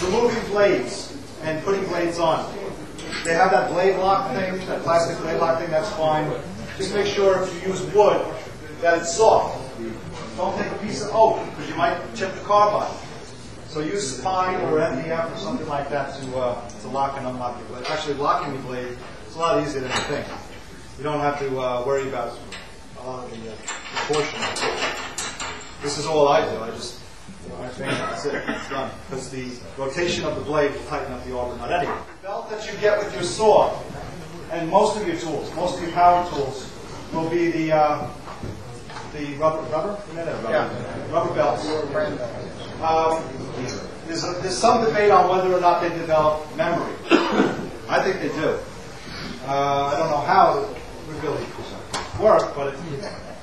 Removing blades and putting blades on. They have that blade lock thing, that plastic blade lock thing, that's fine. Just make sure if you use wood that it's soft. Don't take a piece of oak because you might chip the carbide. So use pine or MDF or something like that to lock and unlock your blade. Actually, locking the blade is a lot easier than you think. You don't have to worry about a lot of the proportion. This is all I do. I just, that's it. It's done. Because the rotation of the blade will tighten up the auger nut anyway. The belt that you get with your saw, and most of your tools, most of your power tools, will be the rubber belts. There's some debate on whether or not they develop memory. I think they do. I don't know how it would really work, but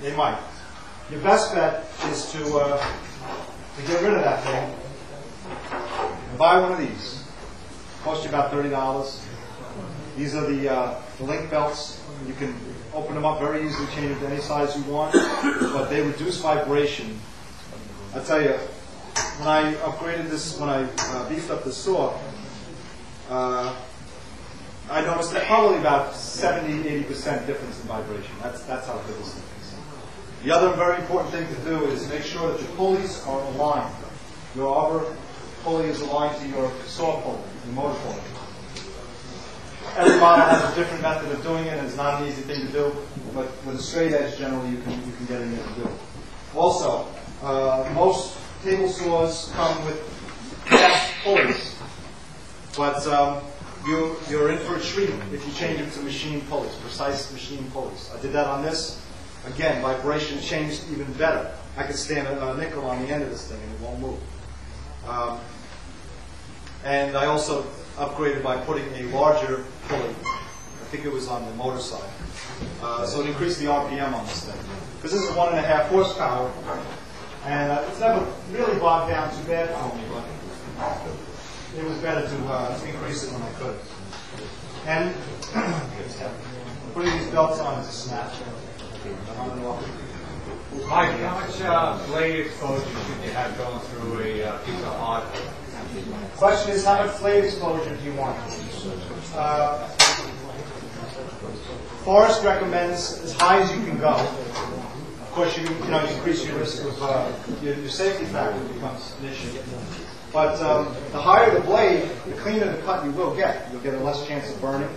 they might. Your best bet is to get rid of that thing and buy one of these. Cost you about $30. These are the link belts. You can open them up very easily, change them to any size you want, but they reduce vibration. I tell you, when I upgraded this, when I beefed up the saw, I noticed probably about 70–80% difference in vibration. That's how good this thing is. The other very important thing to do is make sure that your pulleys are aligned. Your auger pulley is aligned to your saw pulley, your motor pulley. Every model has a different method of doing it, and it's not an easy thing to do, but with a straight edge, generally, you can get in there to do it. Also, most table saws come with fast pulleys, but you're in for a treat if you change them to machine pulleys, precise machine pulleys. I did that on this. Again, vibration changed even better. I could stand a nickel on the end of this thing and it won't move. And I also upgraded by putting a larger pulley. I think it was on the motor side. So it increased the RPM on this thing. Because this is 1.5 horsepower. And it's never really bogged down too bad for me, but it was better to increase it when I could. And putting these belts on is a snap. Mike, how much blade exposure should you have going through a piece of hardwood? Question is, how much blade exposure do you want? Forrest recommends as high as you can go. Of course, you increase your risk of your safety factor becomes an issue. But the higher the blade, the cleaner the cut you will get. You'll get a less chance of burning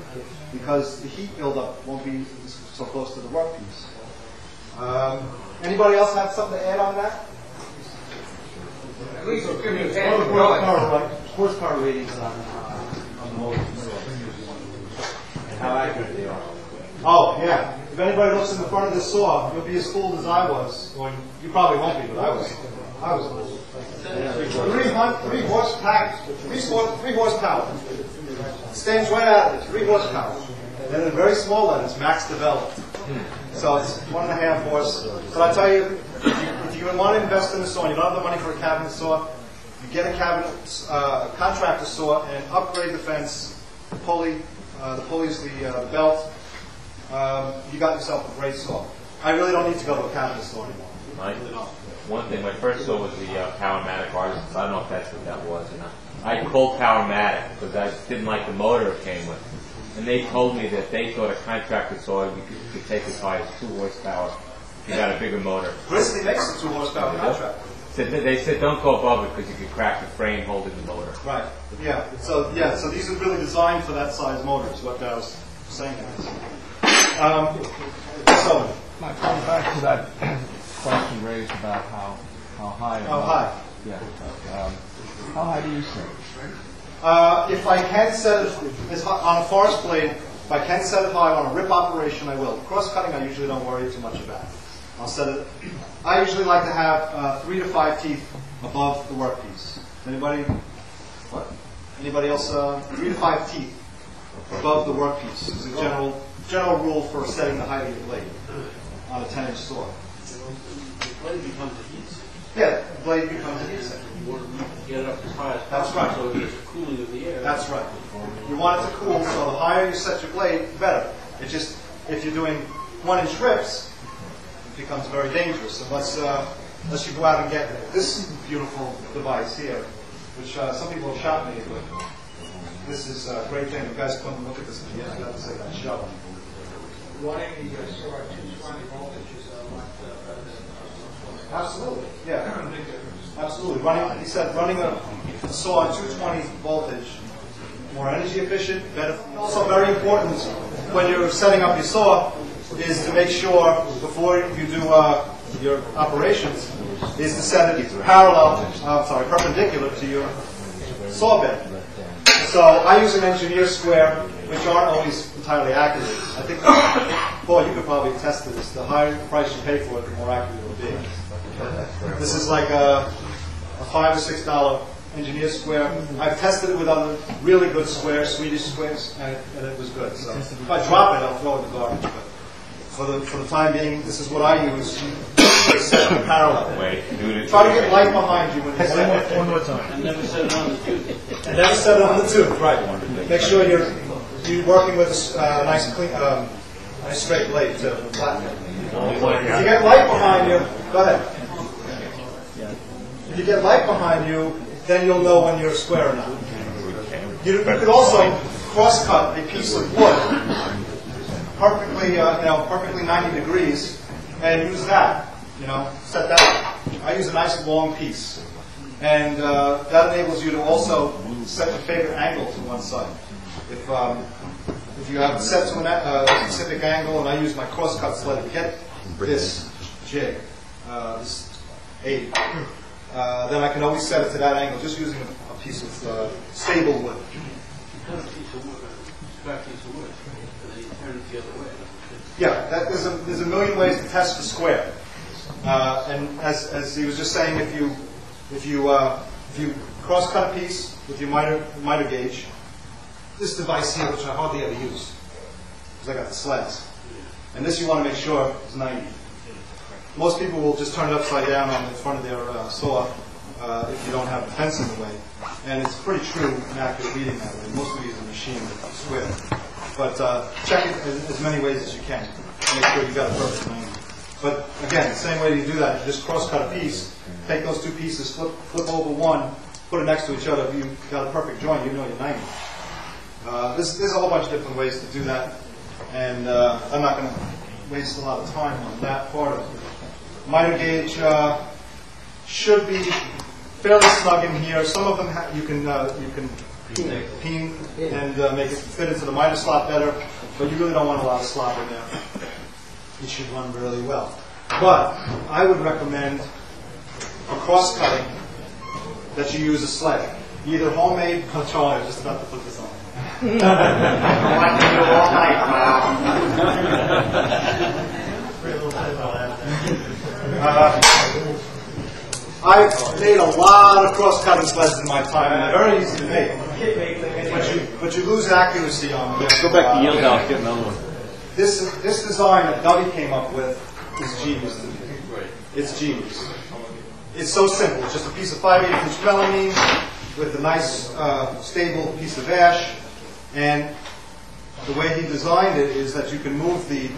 because the heat buildup won't be so close to the workpiece. Anybody else have something to add on that? At least give me horsepower ratings on the motors and how accurate they are. Oh, yeah. If anybody looks in the front of this saw, you'll be as fooled as I was. Or you probably won't be, but I was fooled. 3 horsepower. It stands right out of it, 3 horsepower. And then in very small letters, max developed. So it's 1.5 horse. But I tell you, if you want to invest in a saw and you don't have the money for a cabinet saw, you get a contractor saw and upgrade the fence, the pulley, the pulley's the belt. You got yourself a great saw. I really don't need to go to a cabinet saw anymore. Right. Really don't. One thing, my first saw was the Powermatic Artisans. I don't know if that's what that was or not. I called Powermatic because I didn't like the motor it came with. And they told me that they thought a contractor saw could take as high as 2 horsepower if you got a bigger motor. Grizzly makes a 2 horsepower contractor. They said don't go above it because you could crack the frame holding the motor. Right. Yeah. So these are really designed for that size motor. Is what I was saying. So, Mike, going back to that question raised about how high. How high? Yeah. How high do you set? If I can set it on a forest blade, if I can set it high on a rip operation, I will. Cross cutting, I usually don't worry too much about. I'll set it. I usually like to have 3 to 5 teeth above the workpiece. Anybody? What? Anybody else? 3 to 5 teeth above the workpiece is a general rule for setting the height of your blade on a 10-inch saw. The blade becomes a heat sink. Yeah, the blade becomes a heat sink. You want to get it up as high as That's possible right. so there's a cooling of the air. That's right. You want it to cool, so the higher you set your blade, the better. It's just, if you're doing 1-inch rips, it becomes very dangerous unless unless you go out and get this beautiful device here, which some people have shot me, but this is a great thing. You guys come and look at this again. I got to say that show. Running the SOR 220 voltage is a lot better than Absolutely, yeah. Absolutely. He said running a saw at 220 voltage, more energy efficient, better. Also very important when you're setting up your saw is to make sure before you do your operations is to set it perpendicular to your saw bed. So I use an engineer square, which aren't always entirely accurate. I think, Paul, you could probably test this. The higher price you pay for it, the more accurate it will be. This is like a $5 or $6 engineer square. I've tested it with other really good squares, Swedish squares, and it was good. So if I drop it, I'll throw it in the garbage. But for the time being, this is what I use. Set it parallel. Try to get light behind you when you set it. One more time. And never set it on the tube. And never set it on the tube. Right. Make sure you're working with a nice clean, nice straight blade to flatten it. If you get light behind you, go ahead. If you get light behind you, then you'll know when you're square or not. You could also cross-cut a piece of wood perfectly 90 degrees and use that. Set that up. I use a nice long piece. And that enables you to also set your favorite angle to one side. If you have it set to a specific angle, and I use my cross-cut sled to get this jig, this 80, then I can always set it to that angle just using a piece of stable wood. Cut a piece of wood, fat piece of wood, and then you turn it the other way. Yeah, there's a million ways to test the square. And as he was just saying, if you cross-cut a piece with your miter gauge, this device here, which I hardly ever use, because I got the sleds, and this you want to make sure is 90. Most people will just turn it upside down on the front of their saw if you don't have the fence in the way, and it's pretty true and accurate reading that way. Most of you use a machine with square, but check it as many ways as you can. Make sure you got a perfect 90. But again, the same way you do that, you just cross-cut a piece, take those two pieces, flip over one, put it next to each other. If you've got a perfect joint, you know you're 90. There's a whole bunch of different ways to do that, and I'm not going to waste a lot of time on that part of it. Miter gauge should be fairly snug in here. Some of them you can peen and make it fit into the miter slot better, but you really don't want a lot of slop in there. It should run really well. But I would recommend for cross-cutting that you use a sled. Either homemade, I'm just about to put this on. I want to do all night, I've made a lot of cross-cutting sleds in my time, and they're very easy to make. But you lose accuracy on them. Go back to Yield House, get another one. This design that Dubby came up with is genius to me. It's genius. It's so simple. It's just a piece of 5/8" melamine with a nice stable piece of ash. And the way he designed it is that you can move the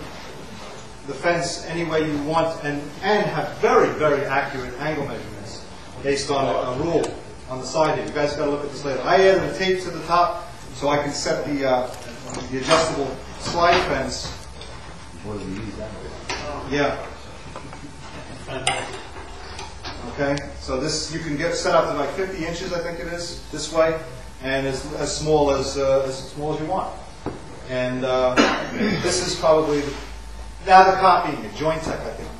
fence any way you want and have very, very accurate angle measurements based on a rule on the side here. You guys got to look at this later. I added a tape to the top so I can set the adjustable slide fence. Yeah. Okay, so this you can get set up to like 50 inches, I think it is, this way, and as small as you want. And this is probably now they're copying it. Jointech, I think,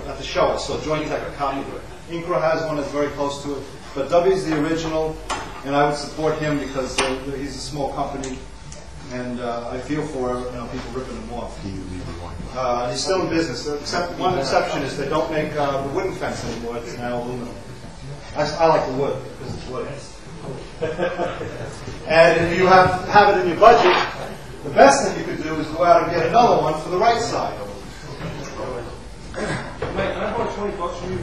at the show I saw Jointech copied it. Incra has one that's very close to it, but W's the original, and I would support him because he's a small company. And I feel for people ripping them off. He's still in business. Except one exception is they don't make the wooden fence anymore. It's now aluminum. I like the wood because it's wood. And if you have it in your budget, the best thing you could do is go out and get another one for the right side. Mate, can I borrow $20 from you?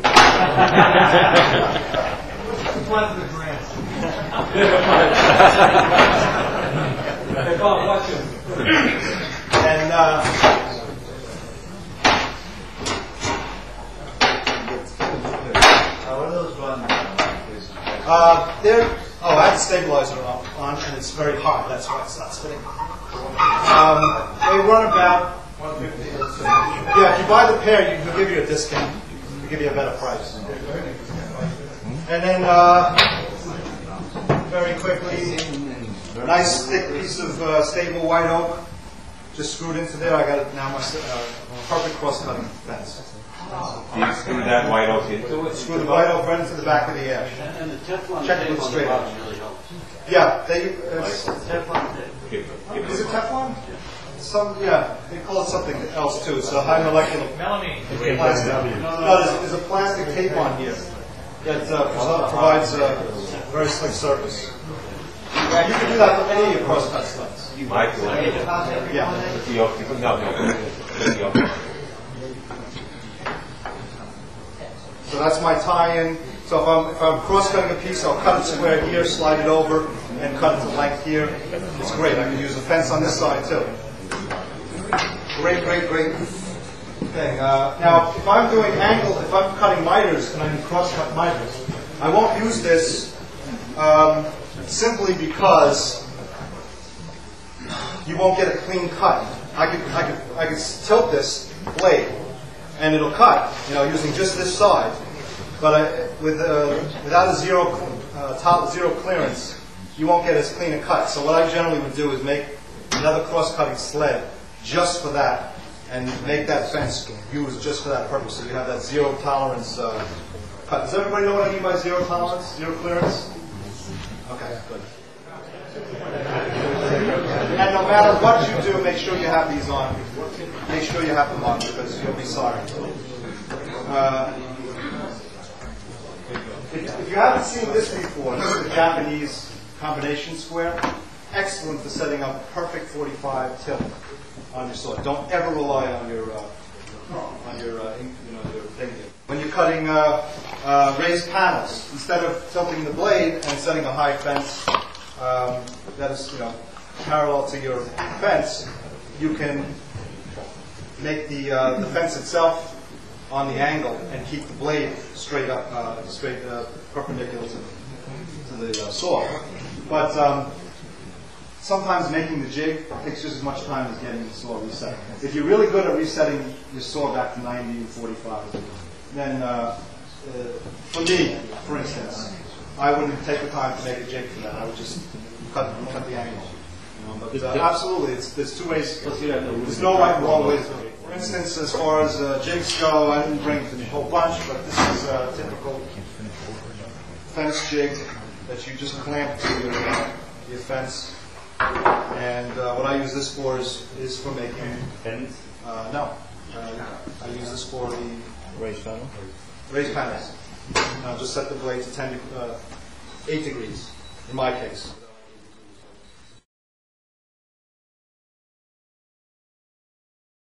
Apply for the grant. Hey, Bob, watch him. And I have the stabilizer on, and it's very high. That's why it's not spinning. They run about. Yeah, if you buy the pair, we'll give you a discount. We'll give you a better price. And then, very quickly, nice thick piece of stable white oak, just screwed into there. I got it now. My perfect cross-cutting fence. Do you screw that white oak into it? Screw the white oak right into the back of the ash. And the Teflon Check tape it on straight the out. bottom really helps. Yeah, Teflon tape. is it Teflon? They call it something else too. It's a high molecular Melamine. plastic. No, there's a plastic tape on here that provides a very slick surface. Yeah, you can do that with any of your cross-cut studs. Mike, Yeah. the yolk. No. The yolk. So that's my tie-in. So if I'm cross-cutting a piece, I'll cut it square here, slide it over, and cut it to length here. It's great. I can use a fence on this side too. Great thing. Now, if I'm doing angle, if I'm cutting miters, and I need cross-cut miters, I won't use this simply because you won't get a clean cut. I could tilt this blade, and it'll cut, using just this side. But without a zero clearance, you won't get as clean a cut. So what I generally would do is make another cross-cutting sled just for that, and make that fence used just for that purpose. So you have that zero tolerance cut. Does everybody know what I mean by zero tolerance, zero clearance? Okay, good. And no matter what you do, make sure you have these on. Make sure you have them on, because you'll be sorry. If you haven't seen this before, this is the Japanese combination square. Excellent for setting up a perfect 45 tilt on your saw. Don't ever rely on your thing here. When you're cutting raised panels, instead of tilting the blade and setting a high fence that is parallel to your fence, you can make the fence itself on the angle and keep the blade straight up, perpendicular to the saw. But sometimes making the jig takes just as much time as getting the saw reset. If you're really good at resetting your saw back to 90 and 45, then for me, for instance, I wouldn't take the time to make a jig for that. I would just cut the angle. But absolutely, there's two ways. There's no right and wrong way to do it. For instance, as far as jigs go, I didn't bring a whole bunch, but this is a typical fence jig that you just clamp to your fence. And what I use this for is for making pins. No, I use this for the raised panels. Just set the blade to 8 degrees in my case.